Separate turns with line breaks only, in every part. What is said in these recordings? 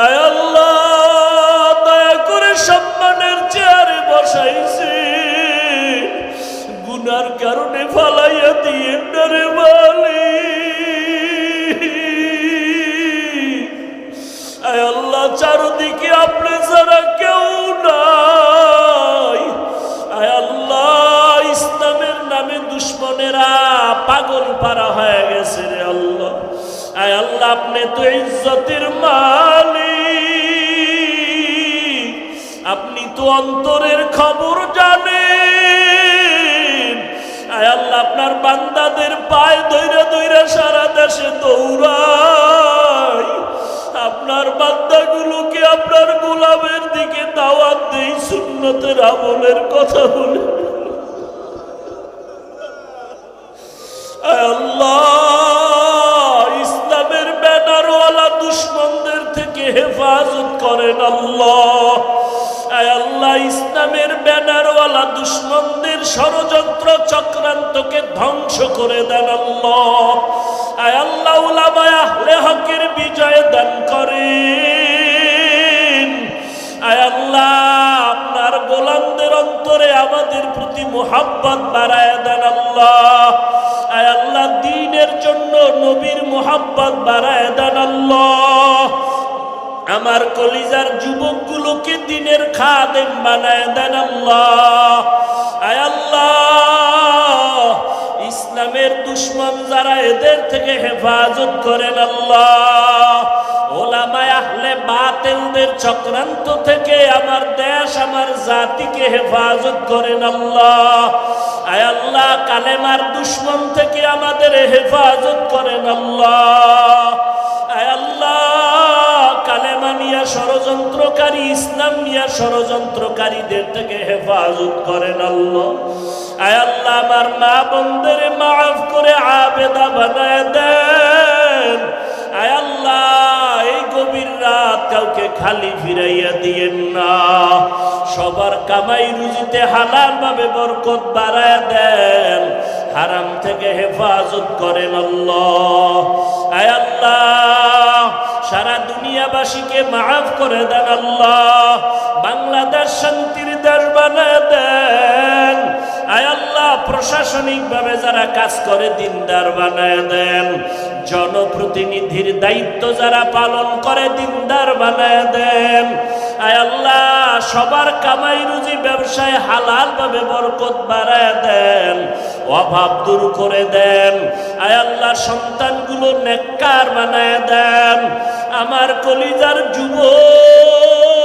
আয় আল্লাহ দয়া করে সম্মানের চেয়ারে বসাইছে, গুনার কারণে ফালাইয়া দিয়ে রে মালিক। আয় আল্লাহ চারদিকে আপনি ছাড়া কেউ নাই। আয় আল্লাহ ইসলামের নামে দুশ্মনেরা পাগল পারা হয়ে গেছে রে আল্লাহ। আয় আল্লাহ আপনি তো ইজ্জতের মালিক, আপনি তো অন্তরের খবর জানেন। আয় আল্লাহ আপনার বান্দাদের পায়ে ধইরা ধইরা সারা দেশে দৌড়াই, আপনার বান্দাগুলোকে আপনার গোলামের দিকে দাওয়াত দেই, সুন্নতের আমলের কথা বলে। আয় আল্লাহ ইসলামের ব্যানারওয়ালা দুশ্মনদের থেকে হেফাজত করেন আল্লাহ। আয় আল্লাহ ইসলামের ব্যানারওয়ালা দুশ্মনদের ষড়যন্ত্র চক্রান্তকে ধ্বংস করে দেন আল্লাহ। আয় আল্লাহ উলামায়ে আহলে হকের বিজয় দান করেন। আয় আল্লাহ আপনার গোলামদের অন্তরে আমাদের প্রতি মুহাব্বত বাড়ায় দেন আল্লাহ। আয় আল্লাহ দ্বীনের জন্য নবীর মুহাব্বত বাড়ায় দেন আল্লাহ। আমার কলিজার যুবকগুলোকে দ্বীনের খাদেম বানায় দেন আল্লাহ। আয় আল্লাহ ইসলামের দুশ্মন যারা এদের থেকে হেফাজত করেন আল্লাহ। ওলামায়ে আহলে বাতিলদের চক্রান্ত থেকে আমার দেশ আমার জাতিকে হেফাজত করেন আল্লাহ। আয় আল্লাহ কালেমার দুশ্মন থেকে আমাদের হেফাজত করেন আল্লাহ। আয় আল্লাহ কালেমা নিয়া ষড়যন্ত্রকারী ইসলাম নিয়া ষড়যন্ত্রকারীদের থেকে হেফাজত করেন আল্লাহ। আয় আল্লাহ আমার মা বোনদের মাফ করে আবেদা বানায় দেন। আয় আল্লাহ এই গভীর রাত কাউকে খালি ফিরাইয়া দিয়েন না, সবার কামাই রুজিতে হালাল ভাবে বরকত বাড়ায় দেন, হারাম থেকে হেফাজত করেন আল্লাহ। আয় আল্লাহ সারা দুনিয়াবাসীকে মাফ করে দেন আল্লাহ। বাংলাদেশ শান্তির দেশ বানায় দেন। আয় আল্লাহ প্রশাসনিক ভাবে যারা কাজ করে দিনদার বানায় দেন। জনপ্রতিনিধির দায়িত্ব যারা পালন করে দিনদার বানায় দেন। আয় আল্লাহ সবার কামাই রুজি ব্যবসায় হালাল ভাবে বরকত বাড়ায় দেন, অভাব দূর করে দেন। আয় আল্লাহ সন্তানগুলো নেককার বানায় দেন। আমার কলিজার যুবক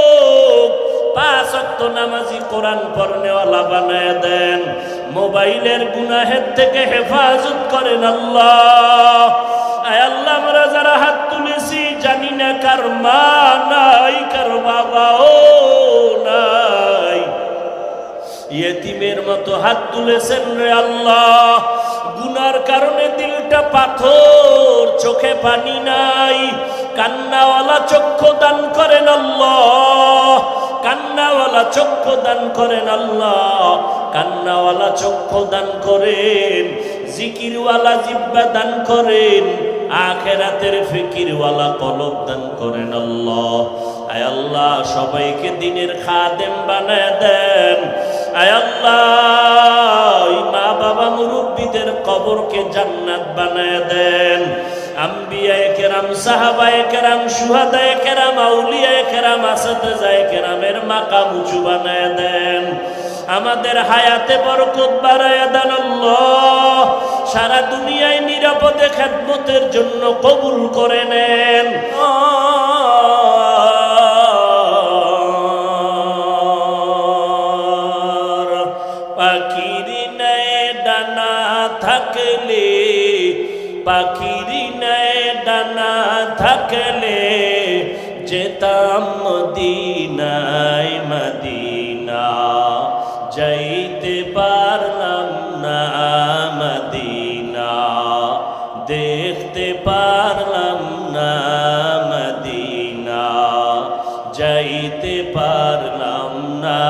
5 ওয়াক্ত নামাজি কোরআন পড়নেওয়ালা বানায় দেন। মোবাইলের গুনাহের থেকে হেফাজত করেন আল্লাহ। আয় আল্লাহ আমরা যারা হাত তুলেছি জানি না কার মা নাই, কার বাবাও নাই, ইয়েতিমের মতো হাত তুলেছেন রে আল্লাহ। গুনার কারণে দিলটা পাথর, চোখে পানি নাই, কান্নাওয়ালা চক্ষু দান করেন আল্লাহ। কান্নাওয়ালা চক্ষু দান করেন আল্লাহ। কান্নাওয়ালা চক্ষু দান করেন, জিকিরওয়ালা জিহ্বা দান করেন, আখিরাতের ফিকিরওয়ালা কলব দান করেন আল্লাহ। আয় আল্লাহ সবাইকে দ্বীনের খাদেম বানায় দেন। আয় আল্লাহ মা বাবা মুরব্বীদের কবরকে জান্নাত বানায় দেন। আম্বিয়ায়ে কেরাম, সাহাবায়ে কেরাম, শুহাদায়ে কেরাম, আউলিয়ায়ে কেরাম, আসাতিজায়ে কেরামের মাকাম উঁচু বানায় দেন। আমাদের হায়াতে বরকত বাড়ায়া দেন আল্লাহ। সারা দুনিয়ায় নিরাপদে খেদমতের জন্য কবুল করে নেন। পাখির নয় ডানা থাকলে, পাখির নয় ডানা থাকলে যেতাম মদিনায় মদিনা, যাইতে পারলাম না মদিনা, দেখতে পারলাম না মদিনা, যাইতে পারলাম না।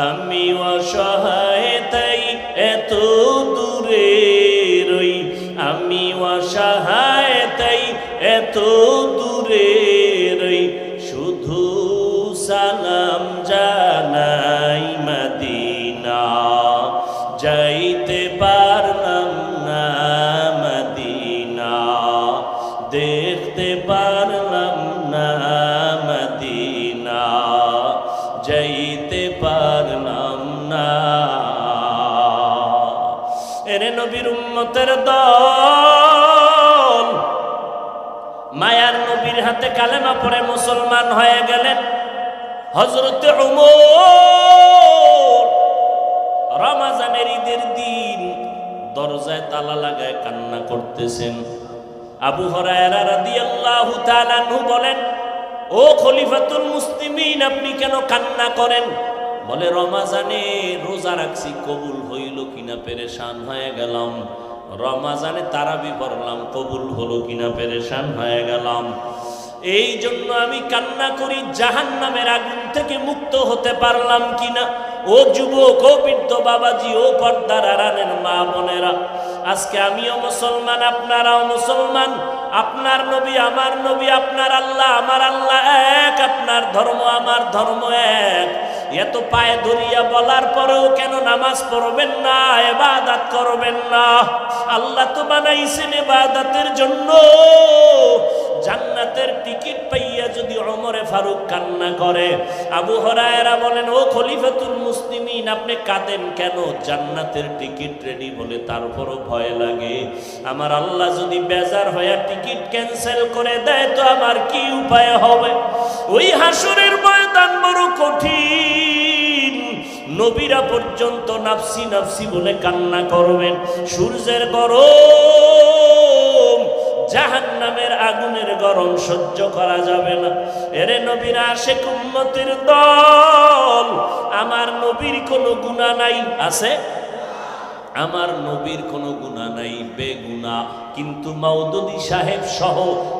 আমি অসহায় তাই এত দূরে রই, আমি অসহায় তাই এত দূরের শুধু সালাম জানাই মদিনা, যাইতে পারলাম না মদিনা, দেখতে পারলাম না মদিনা, যাইতে পারলাম না। এরে নবীর উম্মতের দল, মায়ার নবীর হাতে কালেমা পড়ে মুসলমান হয়ে গেলেন। হযরত ওমর রমজানের ঈদের দিন দরজায় তালা লাগায় কান্না করতেছেন। আবু হুরায়রা রাদিয়াল্লাহু তাআলা আনহু বলেন, ও খলিফাতুল মুসলিমিন, আপনি কেন কান্না করেন? বলে, রমজানে রোজা রাখছি, কবুল হইল কিনা পেরেশান হয়ে গেলাম। রমজানে তারাবি পড়লাম, কবুল হলো কিনা পেরেশান হয়ে গেলাম। এই জন্য আমি কান্না করি, জাহান্নামের আগুন থেকে মুক্ত হতে পারলাম কিনা। ও যুবক, ও বৃদ্ধ বাবাজি, ও পর্দার আড়ালের মা বোনেরা, আজকে আমিও মুসলমান, আপনারাও মুসলমান। আপনার নবী আমার নবী, আপনার আল্লাহ আমার আল্লাহ এক, আপনার ধর্ম আমার ধর্ম এক। এত পায়ে ধরিয়া বলার পরেও কেন নামাজ পড়বেন না, ইবাদত করবেন না? আল্লাহ তো বানাইছেন ইবাদতের জন্য। জান্নাতের টিকিট পাইয়া যদি ওমরে ফারুক কান্না করে, আবু হুরায়রা বলেন, ও খলিফাতুল মুসলিমিন, আপনি কাঁদেন কেন? জান্নাতের টিকিট রেডি বলে তারপরও ভয় লাগে। আমার আল্লাহ যদি বেজার হয়ে টিকিট ক্যান্সেল করে দেয় তো আমার কি উপায় হবে? ওই হাসরের ময়দান বড় কঠিন। নবীরা পর্যন্ত নাফসি নাফসি বলে কান্না করবেন। সূর্যের গরম, জাহান্নামের আগুনের গরম সহ্য করা যাবে না। এরে নবীর আশিক উম্মতের দল, আমার নবীর কোনো গুনাহ নাই, আছে? আমার নবীর কোনো গুনাহ নাই, বেগুনাহ। কিন্তু মওদুদী সাহেব সহ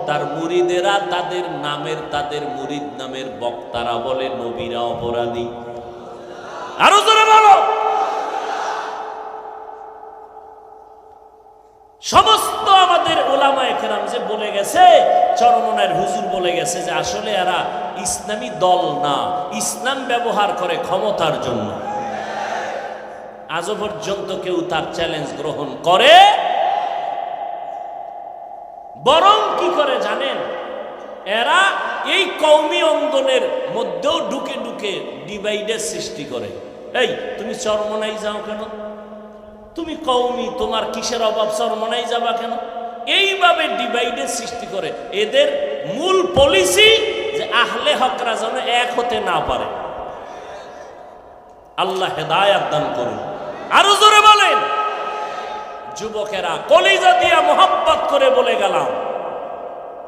তার মুরিদেরা, তাদের নামের, তাদের মুরিদ নামের বক্তারা বলে নবীরা অপরাধী। আরো জোরে বলো। সমস্ত আমাদের ওলামায়ে কেরাম যে বলে গেছে, চরমনায়ের হুজুর বলে গেছে যে আসলে এরা ইসলামী দল না, ইসলাম ব্যবহার করে ক্ষমতার জন্য। আজও পর্যন্ত কেউ তার চ্যালেঞ্জ গ্রহণ করে? বরং কি করে জানেন? এরা এই কওমি অঙ্গনের মধ্যেও ঢুকে ঢুকে ডিভাইডের সৃষ্টি করে। এই তুমি চরমনাই যাও কেন? তুমি কওমি, তোমার কিসের অভাব, চরমনাই যাবা কেন? এইভাবে ডিভাইডের সৃষ্টি করে। এদের মূল পলিসি যে আহলে হকরা যেন এক হতে না পারে। আল্লাহ হেদায়েত দান করুন। আরো জোরে বলেন। যুবকেরা, কলিজা দিয়া মোহাব্বত করে বলে গেলাম,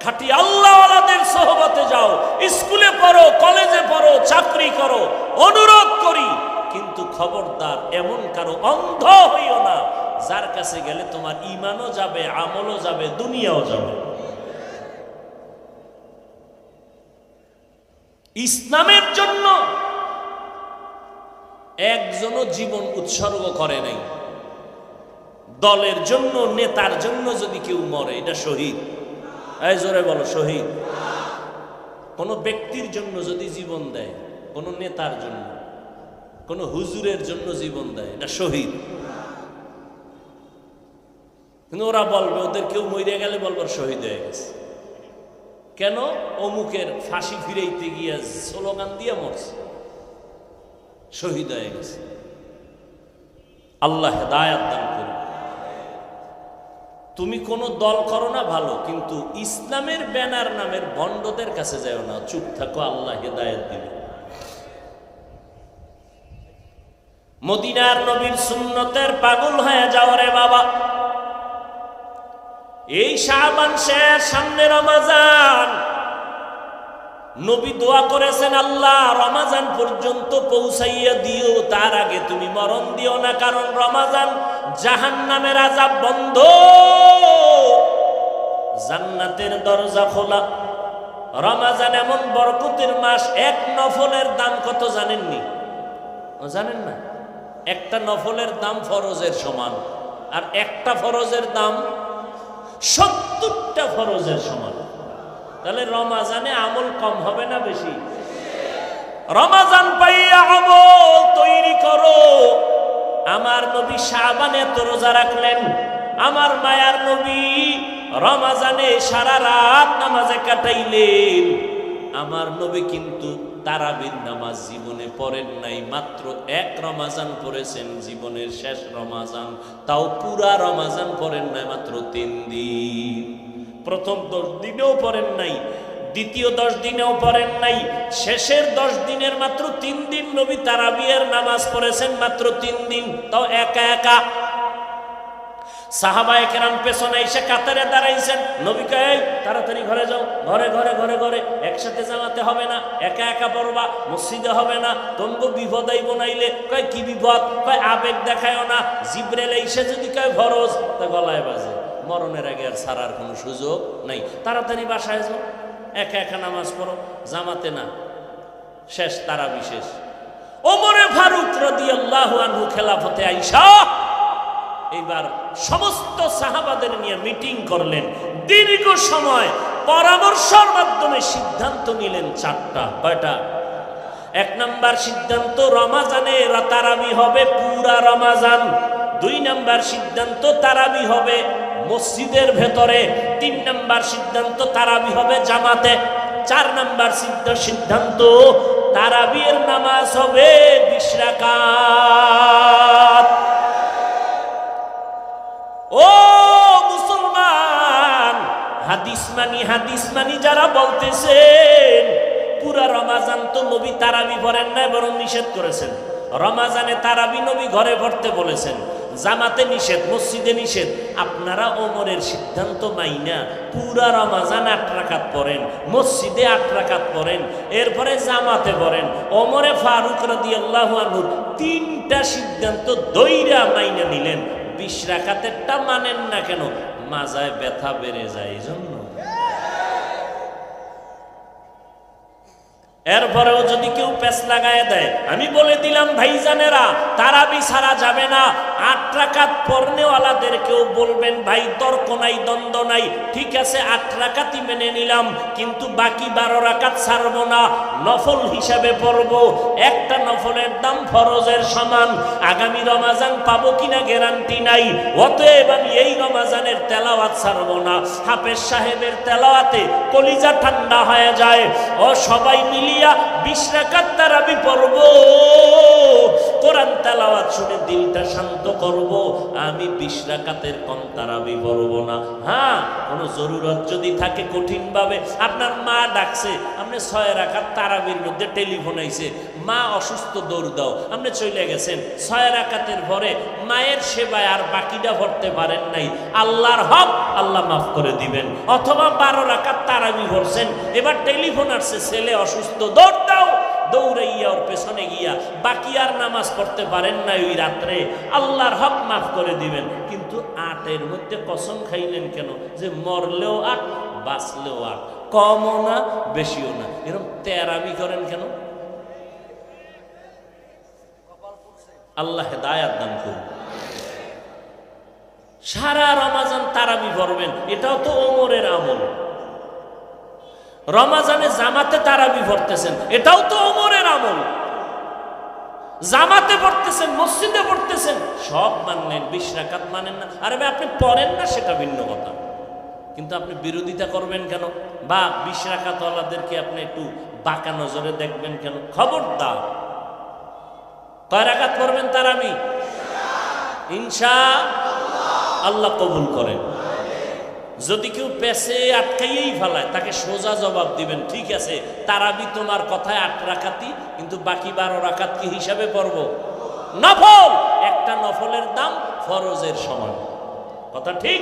খাঁটি আল্লাহওয়ালাদের সোহবতে যাও, স্কুলে পড়ো, কলেজে পড়ো, চাকরি করো, অনুরোধ করি। কিন্তু খবরদার এমন কারো অন্ধ হইও না যার কাছে গেলে তোমার ঈমানও যাবে, আমলও যাবে, দুনিয়াও যাবে। ইসলামের জন্য একজনও জীবন উৎসর্গ করে নাই। দলের জন্য, নেতার জন্য যদি কেউ মরে, এটা শহীদ। এই জোরে বলো, শহীদ। কোন ব্যক্তির জন্য যদি জীবন দেয়, কোন নেতার জন্য, কোন হুজুরের জন্য জীবন দেয়, এটা শহীদ। কিন্তু ওরা বলবে, ওদের কেউ মরে গেলে বলবার শহীদ হয়ে গেছে। কেন? অমুকের ফাঁসি ফিরাইতে গিয়া স্লোগান দিয়ে মরছে, শহীদ হয়ে গেছে। আল্লাহ হেদায়েত দান করুন। তুমি কোন দল করো না ভালো, কিন্তু ইসলামের ব্যানার নামের ভণ্ডদের কাছে যাও না, চুপ থাকো, আল্লাহ হেদায়েত দিবে। মদিনার নবীর সুন্নতের পাগল হয়ে যাও রে বাবা। এই শাবান শেষ, সামনে রমজান। নবী দোয়া করেছেন, আল্লাহ রমজান পর্যন্ত পৌঁছাইয়া দিও, তার আগে তুমি মরণ দিও না। কারণ রমজান জাহান্নামের আযাব বন্ধ, জান্নাতের দরজা খোলা। রমজান এমন বরকতের মাস, এক নফলের দাম কত জানেননি? জানেন না? একটা নফলের দাম ফরজের সমান, আর একটা ফরজের দাম 70টা ফরজের সমান। তাহলে রমাজানে আমল কম হবে না বেশি? রমাজান পাইয়া আমল তৈরি করো। আমার নবী শাবানে এত রোজা রাখলেন, আমার মায়ার নবী রমাজানে সারা রাত নামাজে কাটাইলেন। আমার নবী কিন্তু তারাবির নামাজ জীবনে পড়েন নাই, মাত্র এক রমাজান পড়েছেন, জীবনের শেষ রমাজান, তাও পুরা রমাজান পড়েন নাই, মাত্র 3 দিন। প্রথম 10 দিনেও পড়েন নাই, দ্বিতীয় 10 দিনেও পড়েন নাই, শেষের 10 দিনের মাত্র 3 দিন নবী তারাবির নামাজ পড়েছেন, মাত্র 3 দিন, তাও একা একা। সাহাবায়ে কেরাম পেছনে এসে কাতারে দাঁড়াইছেন, নবী কয় তাড়াতাড়ি ঘরে যাও, ঘরে ঘরে ঘরে ঘরে, একসাথে জামাতে হবে না, একা একা পড়বা, মসজিদে হবে না, তোমগো বিপদ আইব নাইলে। কয় কি বিপদ? কয় আবেগ দেখায়ও না, জিবরাইল এসে যদি কয় ফরজ, তা গলায় বাজে, মরণের আগে আর ছাড়ার কোনো সুযোগ নাই, তাড়াতাড়ি বাসায় যাও, একা একা নামাজ পড়ো, জামাতে না। শেষ তারাবি শেষ। ওমরে ফারুক রাদিয়াল্লাহু আনহু খেলাফতে আইসা এইবার সমস্ত সাহাবাদের নিয়ে মিটিং করলেন, দীর্ঘ সময় পরামর্শের মাধ্যমে সিদ্ধান্ত নিলেন 4টা। কয়টা? 1 নাম্বার সিদ্ধান্ত, রমাজানে তারাবি হবে পুরা রমাজান। 2 নাম্বার সিদ্ধান্ত, তারাবি হবে মসজিদের ভেতরে। 3 নাম্বার সিদ্ধান্ত, তারাবি হবে জামাতে। 4 নাম্বার সিদ্ধান্ত, তারাবির নামাজ হবে 20 রাকাত। ও মুসলমান, হাদিস মানি যারা বলতেছেন পুরা রমাজান তো নবী তারাবি পড়েন না, বরং নিষেধ করেছেন। রমাজানে তারাবি নবী ঘরে পড়তে বলেছেন, জামাতে নিষেধ, মসজিদে নিষেধ। আপনারা ওমরের সিদ্ধান্ত মাইনা পুরা রমাজান 8 রাকাত পড়েন, মসজিদে 8 রাকাত পড়েন, এরপরে জামাতে পড়েন। ওমরে ফারুক রাদিয়াল্লাহু আনহু 3টা সিদ্ধান্ত দইরা মাইনা নিলেন। 20 রাকাতেরটা মানেন না কেন? মাজায় ব্যথা বেড়ে যায় এই জন্য। এরপরেও যদি কেউ পেছ লাগায় দেয়, আমি বলে দিলাম ভাইজানেরা, তারাবি ছাড়া যাবে না। 8 রাকাত পড়নেওয়ালাদের কেউ বলবেন ভাই তর্ক নাই, দ্বন্দ্ব নাই, ঠিক আছে 8 রাকাতই মেনে নিলাম, কিন্তু বাকি 12 রাকাত ছাড়বো না, নফল হিসাবে পড়বো। একটা নফলের দাম ফরজের সমান। আগামী রমাজান পাবো কিনা গ্যারান্টি নাই, অতএব আমি এই রমাজানের তেলাওয়াত ছাড়বো না। হাফেজ সাহেবের তেলাওয়াতে কলিজা ঠান্ডা হয়ে যায়। ও সবাই মিলিয়া 20 রাকাত তারাবি পড়বো, কোরআন তেলাওয়াত শুনে দিলটা শান্ত করব। আমি 20 রাকাতের কম তারাবি পড়বো না। হ্যাঁ, কোনো জরুরত যদি থাকে, কঠিন ভাবে আপনার মা ডাকছে, আপনি 6 রাকাত তারাবির মধ্যে টেলিফোন আইছে, মা অসুস্থ, দৌড় দাও, আপনি চলে গেছেন। 6 রাকাতের পরে মায়ের সেবায় আর বাকিটা পড়তে পারেন নাই, আল্লাহর হক, আল্লাহ মাফ করে দিবেন। অথবা 12 রাকাত তারাবি পড়ছেন, এবার টেলিফোন আসছে, ছেলে অসুস্থ, দৌড় দাও, দৌড়াইয়া ওর পেছনে গিয়া বাকি আর নামাজ পড়তে পারেন না ওই রাত্রে, আল্লাহর হক মাফ করে দিবেন। কিন্তু 8-এর মধ্যে কসম খাইলেন কেন? যে মরলেও 8, বাঁচলেও 8, কমও না বেশিও না। এরকম তেরাবি করেন কেন? আল্লাহ হেদায়াত দান করুন। সারা রমাজান তারাবি পড়বেন, এটাও তো ওমরের আমল। রমাজানে জামাতে তারাবি পড়তেছেন, এটাও তো ওমরের আমল। জামাতে পড়তেছেন, মসজিদে পড়তেছেন, সব মানলেন, 20 রাকাত মানেন না। আরে ভাই, আপনি পড়েন না সেটা ভিন্ন কথা, কিন্তু আপনি বিরোধিতা করবেন কেন? বা 20 রাকাতওয়ালাদেরকে আপনি একটু বাঁকা নজরে দেখবেন কেন? খবরদার। কয় রাকাত পড়বেন তারাবি? ইনশাআল্লাহ কবুল করেন। যদি কেউ পেছে আটকাইয়েই ফেলায়, তাকে সোজা জবাব দিবেন, ঠিক আছে তারাবি তোমার কথায় 8 রাকাতই, কিন্তু বাকি 12 রাকাত কি হিসাবে পড়ব? নফল। একটা নফলের দাম ফরজের সমান। কথা ঠিক?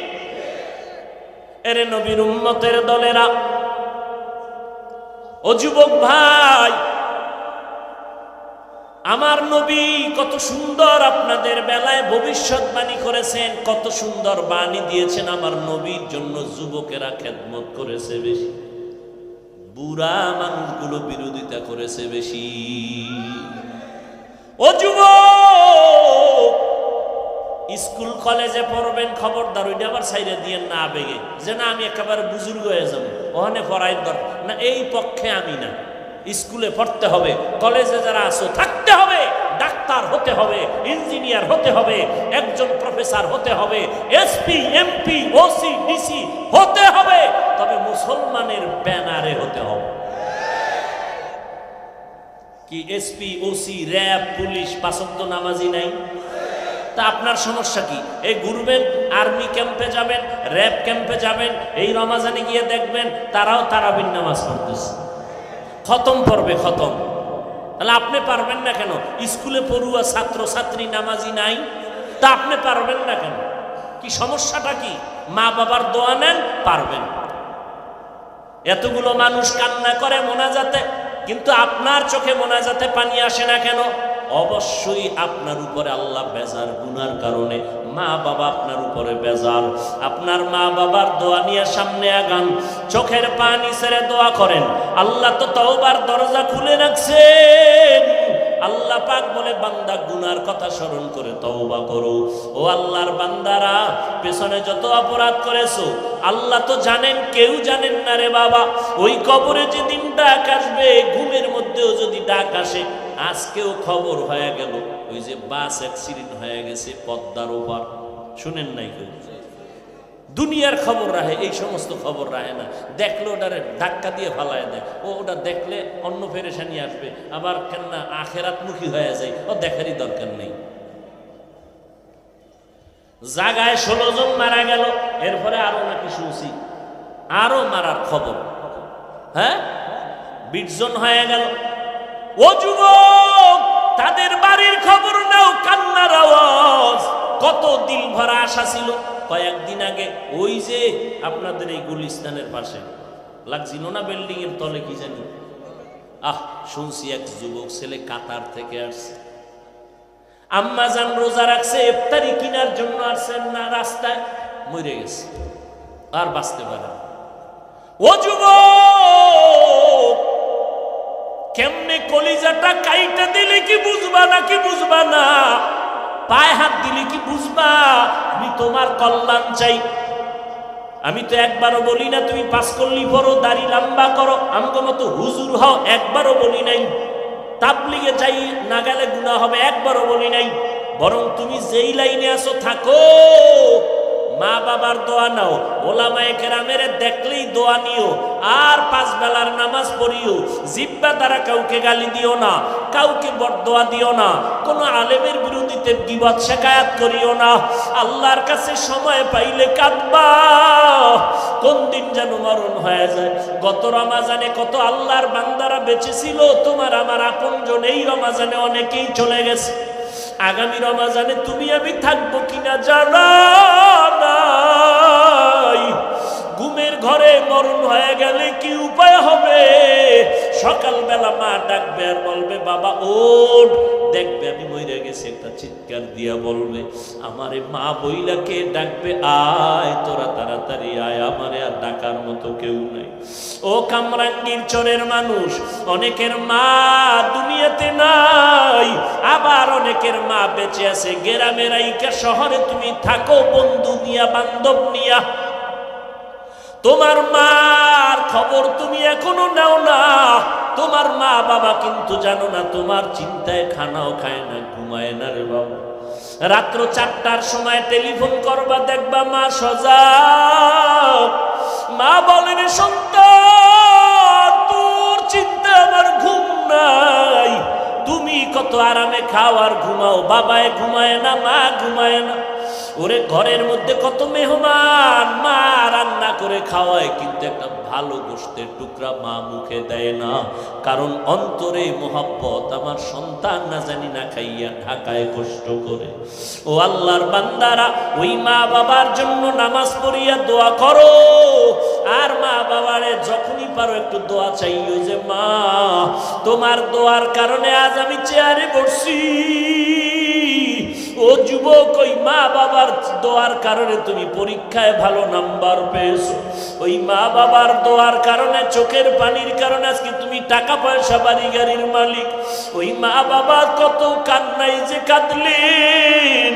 এরে নবীর উম্মতের দলেরা, ও যুবক ভাই, আমার নবী কত সুন্দর আপনাদের বেলায় ভবিষ্যৎবাণী করেছেন, কত সুন্দর বাণী দিয়েছেন। আমার নবীর জন্য যুবকেরা খেদমত করেছে বেশি, বুড়া মানুষগুলো বিরোধিতা করেছে বেশি। ও যুবক, স্কুল কলেজে পড়বেন খবরদার ওইটা আবার সাইডে দিয়ে না আবেগে যে না আমি একেবারে বুজুর্গ হয়ে যাবো ওখানে পড়াইর দরকার না, এই পক্ষে আমি না। স্কুলে পড়তে হবে, কলেজে যারা আসো থাকতে হবে, ডাক্তার হতে হবে, ইঞ্জিনিয়ার হতে হবে, একজন প্রফেসর হতে হবে, এসপি এমপি ওসি ডিসি হতে হবে, তবে মুসলমানের ব্যানারে হতে হবে। কি এসপি ওসি র্যাব পুলিশ পাঁচ ওয়াক্ত নামাজি নাই? তা আপনার সমস্যা কি? এই ঘুরবেন, আর্মি ক্যাম্পে যাবেন, র্যাব ক্যাম্পে যাবেন, এই রমাজানে গিয়ে দেখবেন তারাও তারাবির নামাজ পড়তেছে, খতম পড়বে খতম। তাহলে আপনি পারবেন না কেন? স্কুলে পড়ুয়া ছাত্র ছাত্রী নামাজি নাই, তা আপনি পারবেন না কেন? কি সমস্যাটা কি? মা বাবার দোয়া নেন, পারবেন। এতগুলো মানুষ কান্না করে মোনাজাতে, কিন্তু আপনার চোখে মোনাজাতে পানি আসে না কেন? অবশ্যই আপনার উপরে আল্লাহ বেজার, গুনার কারণে মা বাবা আপনার উপরে বেজার। আপনার মা বাবার দোয়া নিয়ে সামনে আগান, চোখের পানি ছেড়ে দোয়া করেন। আল্লাহ তো তওবার দরজা খুলে রাখছেন। আল্লাহ পাক বলে বান্দা গুনার কথা স্মরণ করে তওবা করো। ও আল্লাহর বান্দারা, পেছনে যত অপরাধ করেছো আল্লাহ তো জানেন, কেউ জানেন না রে বাবা। ওই কবরে যেদিন ডাক আসবে, ঘুমের মধ্যেও যদি ডাক আসে, আজকেও খবর হয়ে গেল ওই যে বাস অ্যাক্সিডেন্ট হয়ে গেছে পদ্মার ওপার, শুনেন নাই কেউ? দুনিয়ার খবর রাখে, এই সমস্ত খবর রাখে না। দেখলে ওটারে ধাক্কা দিয়ে ফালায় দেয়, ও ওটা দেখলে অন্য পেরেশানি আসবে, আবার কেন না আখেরাতমুখী হয়ে যায়, ও দেখারই দরকার নেই। জাগায় 16 জন মারা গেল, এরপরে আরো নাকি শুনছি আরো মারার খবর, হ্যাঁ 20 জন হয়ে গেল। ও যুবক, তাদের বাড়ির খবর নাও, কান্নার আওয়াজ। কত দিল ভরা আশা ছিল। কয়েকদিন আগে ওই যে আপনাদের এই গুলিস্তানের পাশে লাগছিল না বিল্ডিং এর তলে কি জানি, শুনছি এক যুবক ছেলে কাতার থেকে আসছে, আম্মা জান রোজা রাখছে, ইফতারি কেনার জন্য আসছেন না, রাস্তায় মরে গেছে, আর বাঁচতে পারে। ও যুবক, কেমনে কলিজাটা কাইটা দিলে কি বুঝবা না, কি বুঝবা না, পায়ে হাত দিলে কি বুঝবা? আমি তোমার কল্যাণ চাই। আমি তো একবারও বলি না তুমি পাস করলি পড়ো, দাড়ি লম্বা করো, আমগো মতো হুজুর হও, একবারও বলি নাই। তাবলিগে যাই না গেলে গুনাহ হবে, একবারও বলি নাই। বরং তুমি যেই লাইনে আসো থাকো, মা বাবার দোয়া নাও, ওলামায়ে কেরামের দেখলেই দোয়া নিও, আর 5 বেলার নামাজ পড়িও। জিব্বা দ্বারা কাউকে গালি দিও না, কাউকে বদদোয়া দিও না, কোনো আলেমের বিরুদ্ধে গীবত শিকায়াত করিও না। আল্লাহর কাছে সময় পাইলে কাঁদবা, কোন দিন যেন মরণ হয়ে যায়। গত রমাজানে কত আল্লাহর বান্দারা বেঁচে ছিল, তোমার আমার আপনজন। এই রমাজানে অনেকেই চলে গেছে। আগামী রমাজানে তুমি আমি থাকবো কিনা জানা নাই। ঘুমের ঘরে মরণ হয়ে গেলে কি উপায় হবে? সকালবেলা মা ডাকবে আর বলবে বাবা ওঠ, দেখবে আমি মরে গেছি, একটা চিৎকার দিয়া বলবে আমারে মা বইলাকে ডাকবে, আয় তোরা তাড়াতাড়ি আয়, আমারে আর ডাকার মতো কেউ নাই। ও কামরাঙ্গীর চরের মানুষ, অনেকের মা দুনিয়াতে নাই, আবার অনেকের মা বেঁচে আছে গ্রামের আইকা শহরে তুমি থাকো বন্ধু নিয়া বান্ধব নিয়া। তোমার মার খবর তুমি এখনো নাও না। তোমার মা বাবা কিন্তু জানো না, তোমার চিন্তায় খানাও খায় না, ঘুমায় না রে বাবা। রাত্র 4টার সময় টেলিফোন করবা, দেখবা মা সজাগ। মা বলেন সন্তান তোর চিন্তা আমার ঘুম নাই, তুমি কত আরামে খাও আর ঘুমাও, বাবায় ঘুমায় না, মা ঘুমায় না। ওরে ঘরের মধ্যে কত মেহমান, মা রান্না করে খাওয়ায়, কিন্তু একটা ভালো গোশতের টুকরা মা মুখে দেয় না, কারণ অন্তরে মোহাব্বত, আমার সন্তান না জানি না খাইয়া ঢাকায় কষ্ট করে। ও আল্লাহর বান্দারা, ওই মা বাবার জন্য নামাজ পড়িয়া দোয়া করো, আর মা বাবারে যখনই পারো একটু দোয়া চাইও যে মা তোমার দোয়ার কারণে আজ আমি চেয়ারে বসছি। ও যুবক, ওই মা বাবার দোয়ার কারণে তুমি পরীক্ষায় ভালো নাম্বার পেয়েছো, ওই মা বাবার দোয়ার কারণে, চোখের পানির কারণে আজকে তুমি টাকা পয়সা বাড়ি গাড়ির মালিক। ওই মা বাবা কত কান্নাই যে কাঁদলেন,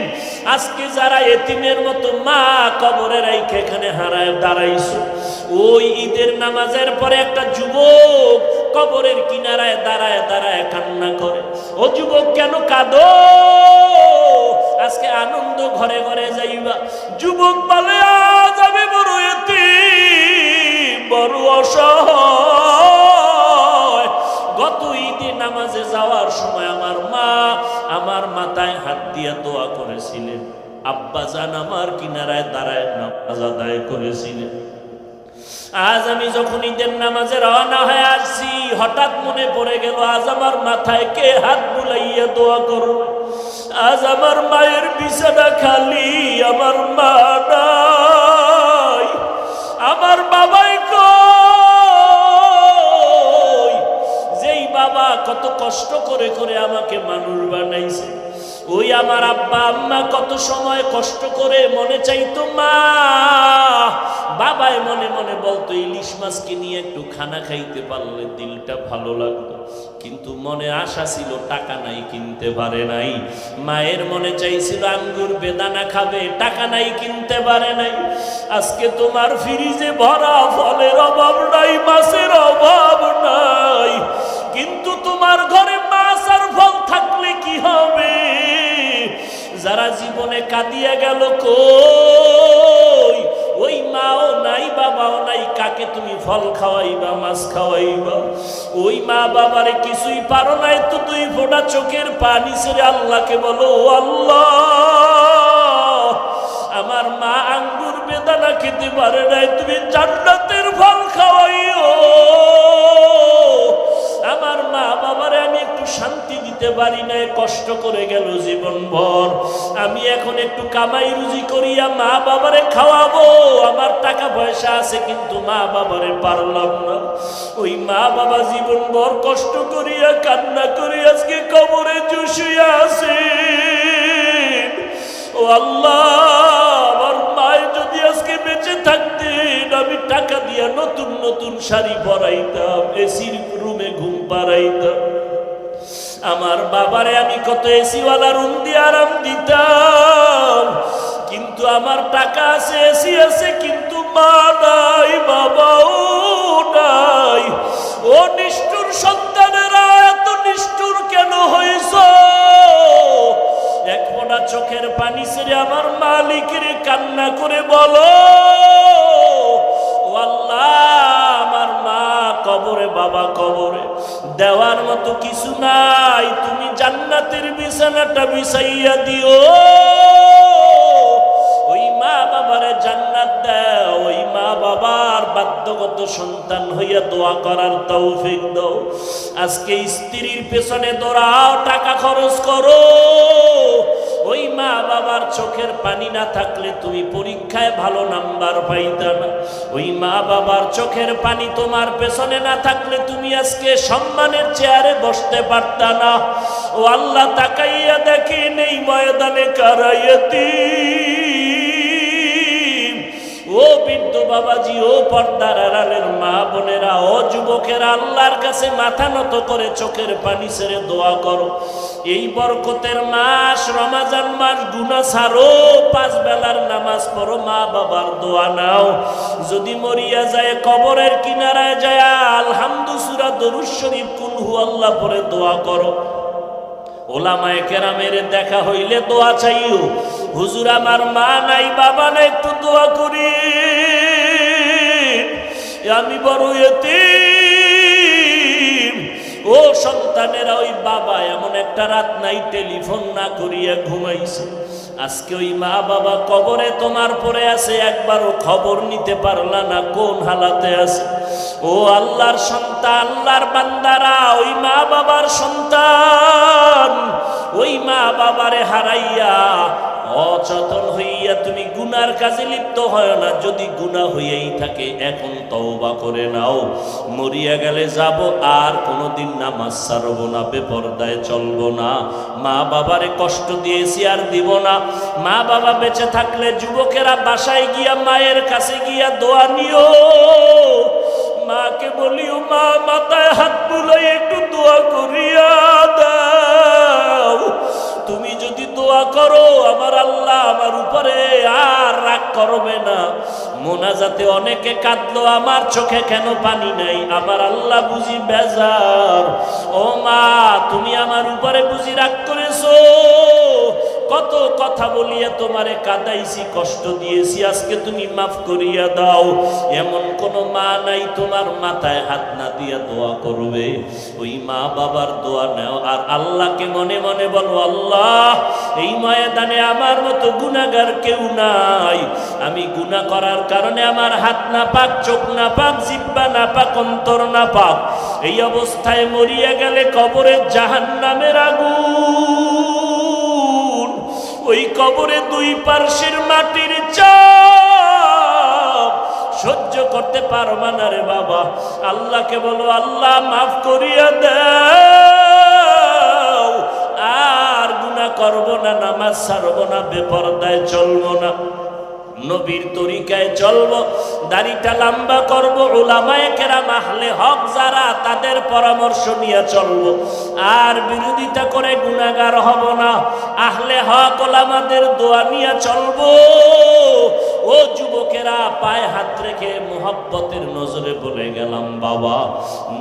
আজকে যারা এতিমের মতো মা কবরে রাইখে এখানে হারায় দাঁড়াইছো, ওই ঈদের নামাজের পরে একটা যুবক কবরের কিনারায় দাঁড়ায় দাঁড়ায় কান্না করে। ও যুবক কেন কাঁদো? আজকে আনন্দ ঘরে ঘরে যাইবা। যুবক বলে আজ আমি বড় এতিম, বড় অসহায়। গত ঈদে নামাজে যাওয়ার সময় আমার মা আমার মাথায় হাত দিয়ে দোয়া করেছিলেন, আব্বা জান আমার কিনারায় দাঁড়ায় নামাজ আদায় করেছিলেন। আজ আমি যখন ঈদের নামাজে রওনা হয়ে আসছি, হঠাৎ মনে পড়ে গেল আজ আমার মাথায় কে হাত বুলাইয়া দোয়া করবে। আজ আমার মায়ের বিছানা খালি, আমার মা নাই, আমার বাবাই কই। যেই বাবা কত কষ্ট করে করে আমাকে মানুষ বানাইছে, ওই আমার আব্বা আম্মা কত সময় কষ্ট করে মনে চাইতো মা, বাবাই মনে মনে বলতো ইলিশ মাছকে নিয়ে একটু খানা খাইতে পারলে দিলটা ভালো লাগতো। কিন্তু মনে আশা ছিল, টাকা নাই কিনতে পারে নাই। মায়ের মনে চাইছিল আঙ্গুর বেদানা খাবে, টাকা নাই কিনতে পারে নাই। আজকে তোমার ফ্রিজে ভরা ফলের অভাব নাই, মাছের অভাব নাই, কিন্তু তোমার ঘরে মাছ আর ফল থাকলে কি হবে? যারা জীবনে কাঁদিয়া গেল কই, ওই মাও নাই বাবাও নাই, কাকে তুমি ফল খাওয়াইবা মাছ খাওয়াইবা? ওই মা বাবারে কিছুই পারো নাই তো দুই ফোঁটা চোখের পানি ছেড়ে আল্লাহকে বলো, ও আল্লাহ আমার মা আঙ্গুর বেদানা খেতে পারে নাই, তুমি জান্নাতের ফল খাওয়াইও। আমার মা বাবারে আমি একটু শান্তি দিতে পারি নাই, কষ্ট করে গেল জীবনভর। আমি এখন একটু কামাই রুজি করিয়া মা বাবারে খাওয়াবো। আমার টাকা পয়সা আছে কিন্তু মা বাবারে পারলাম না। ওই মা বাবা জীবনভর কষ্ট করিয়া কান্না করি আজকে কবরে চুষিয়া আছে। ও আল্লাহ, আমার মায়ের যদি আজকে বেঁচে থাকতেন, আমি টাকা দিয়া নতুন নতুন শাড়ি পরাইতাম, এসির রুমে ঘুম পাড়াইতাম। আমার বাবারে আমি কত এসিওয়ালা রুম দিয়ে আরাম দিতাম, কিন্তু আমার টাকা আছে, এসি আছে, কিন্তু মা নাই, বাবাও নাই। ও নিষ্ঠুর সন্তানেরা, এত নিষ্ঠুর কেন হইছ? এক ফোঁটা চোখের পানি ছেড়ে আমার মালিকের কান্না করে বলো, ও আল্লাহ আমার মা কবরে, বাবা কবরে, দেওয়ার মতো কিছু নাই, তুমি জান্নাতের বিছানাটা বিছাইয়া দিও। ওই মা বাবারে জান্নাত দাও, ওই মা বাবার বাধ্যগত সন্তান হইয়া দোয়া করার তৌফিক দাও। আজকে স্ত্রীর পেছনে দৌড়াও, টাকা খরচ করো, ওই মা বাবার চোখের পানি না থাকলে তুমি পরীক্ষায় ভালো নাম্বার পাইতা না। ওই মা বাবার চোখের পানি তোমার পেছনে না থাকলে তুমি আজকে সম্মানের চেয়ারে বসতে পারতা না। ও আল্লাহ, তাকাইয়া দেখেন এই ময়দানে কারা ইয়তীম। ও বৃদ্ধ বাবাজি, ও পর্দার আড়ালের মা বোনেরা, ও যুবকেরা, আল্লাহর কাছে মাথা নত করে চোখের পানি ছেড়ে দোয়া করো। এই বরকতের মাস রমজান মাস, গুনাহ ছাড়ো, 5 বেলার নামাজ পড়ো, মা বাবার দোয়া নাও। যদি মরিয়া যায় কবরের কিনারায় যায় আলহামদু সূরা দরুদ শরীফ কুল হু আল্লাহ পড়ে দোয়া করো। ওলামায়ে কেরামের দেখা হইলে দোয়া চাইও, হুজুর আমার মা নাই বাবা নাই, একটু দোয়া করি, আমি বড় এতিম। ও সন্তানেরা, ওই বাবা এমন একটা রাত নাই টেলিফোন না করিয়া ঘুমাইছে। আজকে ওই মা বাবা কবরে তোমার পরে আছে, একবারও খবর নিতে পারলা না কোন হালাতে আছে। ও আল্লাহর সন্তান, আল্লাহর বান্দারা, ওই মা বাবার সন্তান, ওই মা বাবারে হারাইয়া অচেতন হইয়া তুমি গুনার কাজে লিপ্ত হয় না। যদি গুনাহ হইয়াই থাকে এখন তওবা করে নাও। মরিয়া গেলে যাব, আর কোনোদিন নামাজ ছাড়ব না, বেপরদায় চলবো না, মা বাবারে কষ্ট দিয়েছি আর দিব না। মা বাবা বেঁচে থাকলে যুবকেরা বাসায় গিয়া মায়ের কাছে গিয়া দোয়া নিও। মাকে বলিও, মা মাথায় হাত বুলাই একটু দোয়া করিয়া দাও। তুমি যদি দোয়া দোয়া করো আমার আল্লাহ আমার উপরে আর রাগ করবে না। মোনাজাতে অনেকে কাঁদলো, আমার চোখে কেন পানি নাই? আমার আল্লাহ বুঝি বেজার। ও মা, তুমি আমার উপরে বুঝি রাগ করেছো? কত কথা বলিয়া তোমারে কাঁদাইছি, কষ্ট দিয়েছি, আজকে তুমি মাফ করিয়া দাও। এমন কোন মা নাই তোমার মাথায় হাত না দিয়া দোয়া করবে? ওই মা বাবার দোয়া নাও, আর আল্লাহকে মনে মনে বলো, আল্লাহ এই ময়দানে আমার মতো গুনাহগার কেউ নাই। আমি গুনাহ করার কারণে আমার হাত না পাক, চোখ না পাক, জিহ্বা না পাক, অন্তর না পাক। এই অবস্থায় মরিয়া গেলে কবরে জাহান্নামের আগুন, ওই কবরে দুই পার্শ্বের মাটির চাপ সহ্য করতে পারবা না রে বাবা। আল্লাহকে বলো, আল্লাহ মাফ করিয়া দাও, আর গুনাহ করব না, নামাজ ছাড়বো না, বেপরদায় চলবো না, নবীর তরিকায় চলবো, দাড়িটা লম্বা করব, উলামায়ে কেরাম আহলে হক যারা তাদের পরামর্শ নিয়ে চলবো, আর বিরোধিতা করে গুনাহগার হব না, আহলে হক ওলামাদের দোয়া নিয়ে চলবো। ও যুবকেরা, পায়ে হাত রেখে মুহাব্বতের নজরে বলে গেলাম, বাবা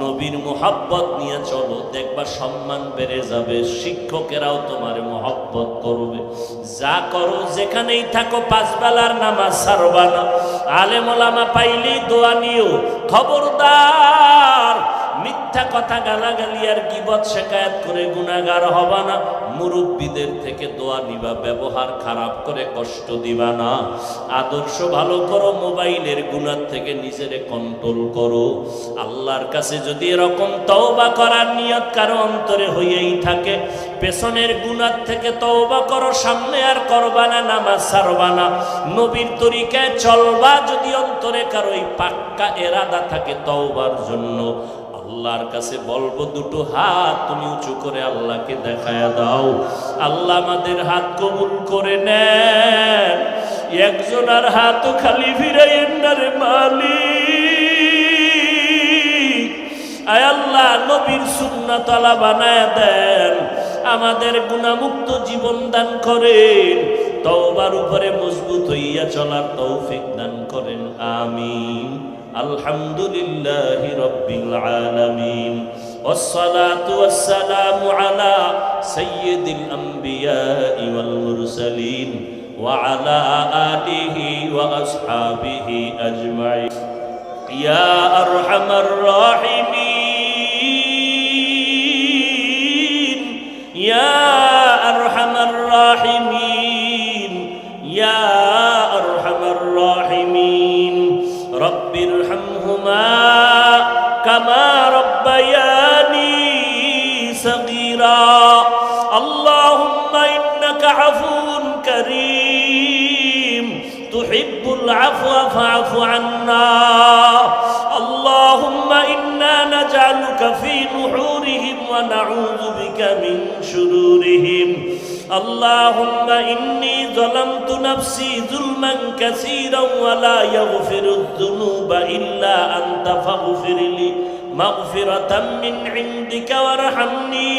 নবীর মুহাব্বত নিয়ে চলো, দেখবা সম্মান বেড়ে যাবে, শিক্ষকেরাও তোমার মুহাব্বত করবে। যা করো যেখানেই থাকো, পাঁচ বেলার নামাজ ছাড়বা না। আলেম ওলামা পাইলেই দোয়া নিও, খবরদার মিথ্যা কথা, গালাগালি আর গীবত শিকায়াত করে গুনাহগার হবা না। মুরব্বীদের থেকে দোয়া নিবা, ব্যবহার খারাপ করে কষ্ট দিবা না। আদর্শ ভালো করো, মোবাইলের গুনাহ থেকে নিজেরে কন্ট্রোল করো। আল্লাহর কাছে যদি এরকম তওবা করার নিয়ত কারো অন্তরে হইয়াই থাকে, পেছনের গুনাহ থেকে তওবা করো, সামনে আর করবা না, নামাজ ছাড়বা না, নবীর তরিকায় চলবা। যদি অন্তরে কারো এই পাক্কা এরাদা থাকে তওবার জন্য, আল্লাহর কাছে বলবো, দুটো হাত তুমি উঁচু করে আল্লাহকে দেখায়া দাও। আল্লাহ আমাদের হাত কবুল করে নেন। একজনের হাতও খালি ফিরাইয়েন না রে মালিক। আয় আল্লাহ, নবীর সুন্নাত আলা বানায়া দেন, আমাদের গুনাহমুক্ত জীবন দান করেন, তওবার উপরে মজবুত হইয়া চলার তৌফিক দান করেন, আমিন। আলহামদুলিল্লাহি রাব্বিল আলামিন, ওয়াসসালাতু ওয়াসসালামু আলা সাইয়্যিদিল আমবিয়াই ওয়াল মুরসালিন ওয়া আলা আলিহি ওয়া আসহাবিহি আজমাইন। ইয়া আরহামার রাহিমিন, ইয়া আরহামার রাহিমিন, ইয়া আরহামার রাহিমিন। রব্বিরহামহুমা কামা রব্বায়ানি সগীরা। আল্লাহুম্মা ইন্নাকা আফুউন কারীম, তুহিব্বুল আফওয়া ফা'ফু আন্না। আল্লাহুম্মা ইন্না নাজআলুকা ফী নুহুরিহিম ওয়া নাউযু বিকা মিন শুরুরিহিম। আল্লাহুম্মা ইন্নী যালামতু নাফসি যুলমান কাসীরান ওয়া লা ইয়াগফিরুদ যুনুবা ইল্লা আনতা ফাগফিরলি মাগফিরাতাম মিন ইনদিকা ওয়ারহামনি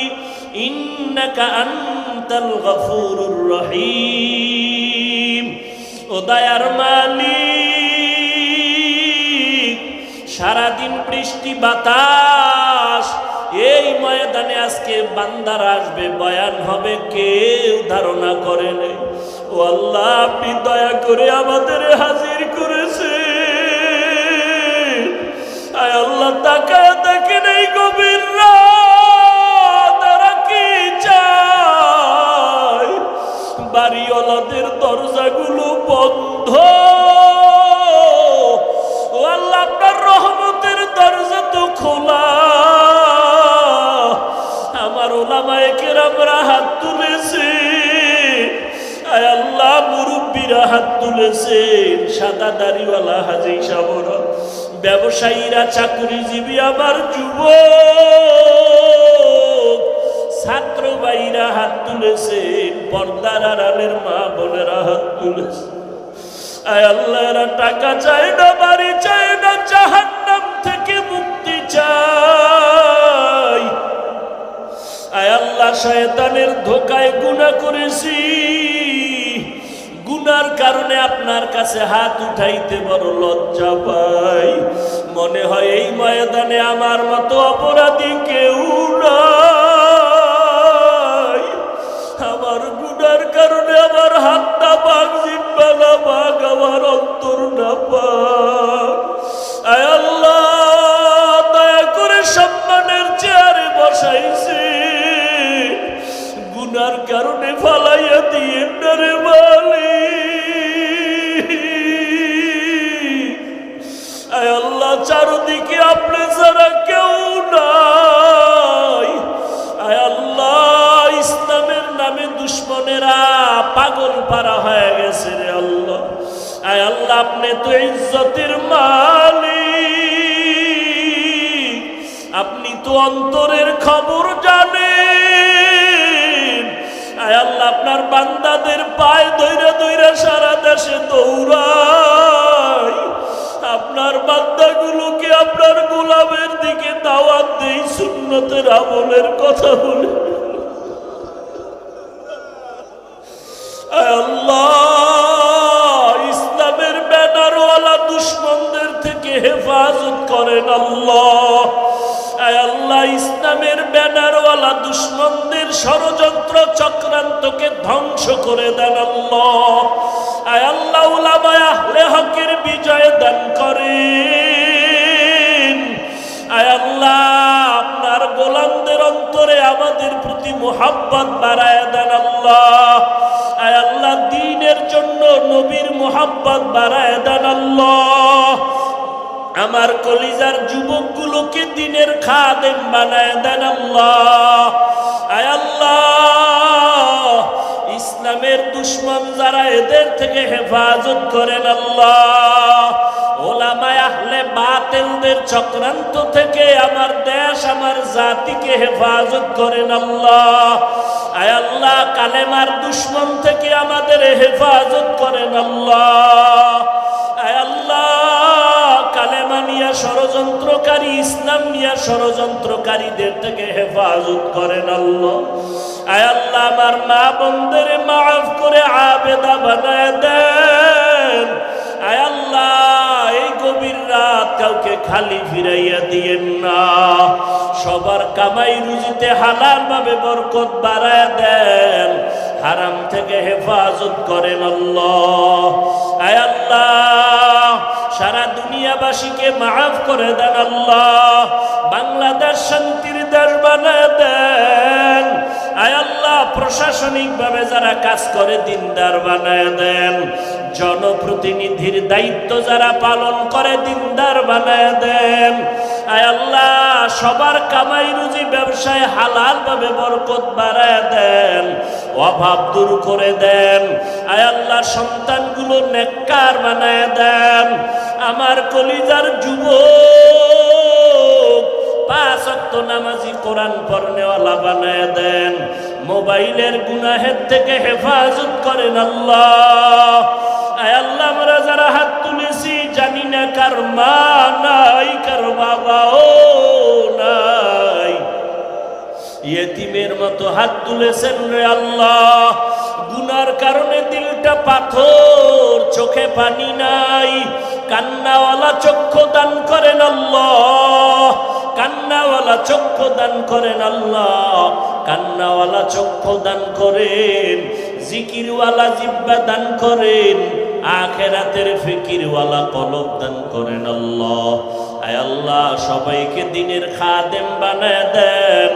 ইন্নাকা আনতাল গফুরুর রহিম। ও দয়ার মালিক, সারাদিন বৃষ্টি বাতাস, এই ময়দানে আজকে বান্দারা আসবে, বয়ান হবে, কেউ ধারণা করে নাই। ও আল্লাহ, আপনি দয়া করে আমাদের হাজির করেছে। আয় আল্লাহ, তাকায় দেখেন এই গভীর রাত, তারা কি চায়? বাড়িওয়ালাদের দরজাগুলো বন্ধ। ও আল্লাহ, আপনার রহমতের দরজা তো খোলা। আমার ওলামায়ে কেরামরা হাত তুলেছে, আয় আল্লাহ মুরব্বীরা হাত তুলেছেন, সাদা দাড়িওয়ালা হাজী সাহেবরা, ব্যবসায়ীরা, চাকরিজীবী, আমার যুবক ছাত্র ভাইরা হাত তুলেছেন, পর্দার আড়ালের মা বোনেরা হাত তুলেছে। আয় আল্লাহ, এরা টাকা চায় না, বাড়ি চায় না, জাহান্নাম থেকে মুক্তি চায়। আয় আল্লাহ, শয়তানের ধোকায় গুনাহ করেছি, গুনার কারণে আপনার কাছে হাত উঠাইতে বড় লজ্জা পাই। মনে হয় এই ময়দানে আমার মতো অপরাধী কেউ নাই। আমার গুনার কারণে আমার হাতটা পাক, জিহ্বা না পাক, আমার অন্তর না পাক। আয় আল্লাহ, দয়া করে সম্মানের চেয়ারে বসাইছে, গুনার কারণে ফালাইয়া দিয়ে রে মালিক। আয় আল্লাহ, চারদিকে আপনি ছাড়া কেউ নাই। আয় আল্লাহ, ইসলামের নামে দুশ্মনেরা পাগল পারা হয়ে গেছে রে আল্লাহ। আয় আল্লাহ, আপনি তো ইজ্জতের মালিক, আপনি তো অন্তরের খবর জানেন। আয় আল্লাহ, আপনার বান্দাদের পায়ে ধইরা ধইরা সারা দেশে দৌড়াই, আপনার বান্দাগুলোকে আপনার গোলামের দিকে দাওয়াত দেই, সুন্নতের আমলের কথা বলে। আয় আল্লাহ, ইসলামের ব্যানারওয়ালা দুশ্মনদের থেকে হেফাজত করেন আল্লাহ। আয় আল্লাহ, ইসলামের ব্যানারওয়ালা দুশ্মনদের ষড়যন্ত্র চক্রান্তকে ধ্বংস করে দেন আল্লাহ। আয় আল্লাহ, উলামায়ে আহলে হকের বিজয় দান করেন। আয় আল্লাহ, আপনার গোলামদের অন্তরে আমাদের প্রতি মুহাব্বত বাড়ায় দেন আল্লাহ। আয় আল্লাহ, দ্বীনের জন্য নবীর মুহাব্বত বাড়ায় দেন আল্লাহ। আমার কলিজার যুবকগুলোকে দ্বীনের খাদেম বানায় দেন আল্লাহ। আয় আল্লাহ, ইসলামের দুশ্মন যারা, এদের থেকে হেফাজত করেন আল্লাহ। ওলামায়ে আহলে বাতিলদের চক্রান্ত থেকে আমার দেশ, আমার জাতিকে হেফাজত করেন আল্লাহ। আয় আল্লাহ, কালেমার দুশ্মন থেকে আমাদের হেফাজত করেন আল্লাহ। আয় আল্লাহ, কালেমা নিয়া ষড়যন্ত্রকারী, ইসলাম নিয়া ষড়যন্ত্রকারীদের থেকে হেফাজত করেন আল্লাহ। আয় আল্লাহ, আমার মা বোনদের মাফ করে আবেদা বানায় দেন। আয় আল্লাহ, এই গভীর রাত কাউকে খালি ফিরাইয়া দিয়েন না। সবার কামাই রুজিতে হালাল ভাবে বরকত বাড়ায় দেন, হারাম থেকে হেফাজত করেন আল্লাহ। আয় আল্লাহ, সারা দুনিয়াবাসীকে মাফ করে দেন আল্লাহ। বাংলাদেশ শান্তির দেশ বানায় দেন। আয় আল্লাহ, প্রশাসনিকভাবে যারা কাজ করে দিনদার বানায় দেন। জনপ্রতিনিধির দায়িত্ব যারা পালন করে দিনদার বানায় দেন। আয় আল্লাহ, সবার কামাই রুজি ব্যবসায় হালাল ভাবে বরকত বাড়ায় দেন, অভাব দূর করে দেন। আয় আল্লাহ, সন্তানগুলো নেককার বানায় দেন। আমার কলিজার যুবক 5 ওয়াক্ত নামাজি, কোরআন পড়নেওয়ালা বানায় দেন। মোবাইলের গুনাহের থেকে হেফাজত করেন আল্লাহ। আয় আল্লাহ, আমরা যারা হাত তুলেছি, জানি না কার মা নাই, কার বাবাও নাই, ইয়েতিমের মতো হাত তুলেছেন রে আল্লাহ। গুনার কারণে দিলটা পাথর, চোখে পানি নাই, কান্নাওয়ালা চক্ষু দান করেন আল্লাহ। কান্নাওয়ালা চক্ষু দান করেন আল্লাহ। কান্নাওয়ালা চক্ষু দান করেন, জিকিরওয়ালা জিহ্বা দান করেন, আখিরাতের ফিকিরওয়ালা কলব দান করেন আল্লাহ। আয় আল্লাহ, সবাইকে দ্বীনের খাদেম বানায় দেন।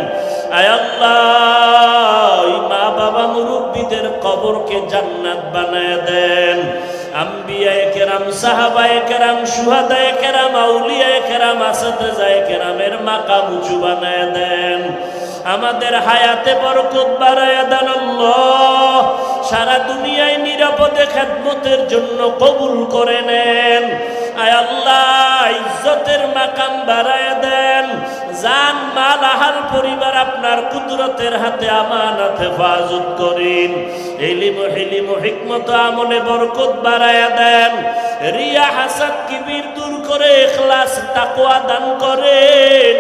আয় আল্লাহ, মা বাবা মুরব্বীদের কবরকে জান্নাত বানায় দেন। আম্বিয়ায়ে কেরাম, সাহাবায়ে কেরাম, শুহাদায়ে কেরাম, আউলিয়ায়ে কেরাম, আসাতিজায়ে কেরামের মাকাম উঁচু বানায় দেন। আমাদের হায়াতে বরকত বাড়ায় দেন আল্লাহ। সারা দুনিয়ায় নিরাপদে খেদমতের জন্য কবুল করে নেন। আয় আল্লাহ, ইজ্জতের মাকাম বাড়ায় দেন। জান মাল আহাল পরিবার আপনার কুদরতের হাতে আমানত হেফাজত করেন। ইলম হিলিম হিকমত আমলে বরকত বাড়ায় দেন। রিয়া হাসাদ কিবির দূর করে ইখলাস তাকওয়া দান করেন।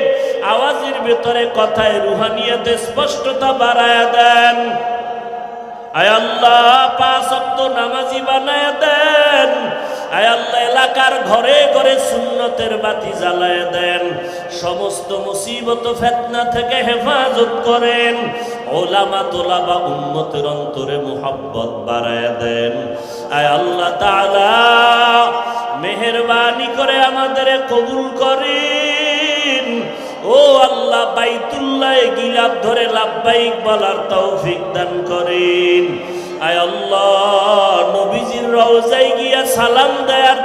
আওয়াজের ভেতরে কথায় রুহানিয়াতে স্পষ্টতা বাড়ায়া দেন। আয় আল্লাহ পাঁচ ওয়াক্ত নামাজি বানায়া দেন। আয় আল্লাহ এলাকার ঘরে ঘরে সুন্নতের বাতি জ্বালায়া দেন। সমস্ত মুসিবত ফিতনা থেকে হেফাজত করেন। ওলামা তোলাবা উম্মতের অন্তরে মুহাব্বত বাড়ায়া দেন। আয় আল্লাহ তাআলা মেহেরবানি করে আমাদের কবুল করেন। ও আল্লাহ বাইতুল্লাহ গিলাফ ধরে লাব্বাইক বলার তৌফিক দান করেন। আয় আল্লাহ নবীজির রওজায় গিয়া সালাম দেয়ার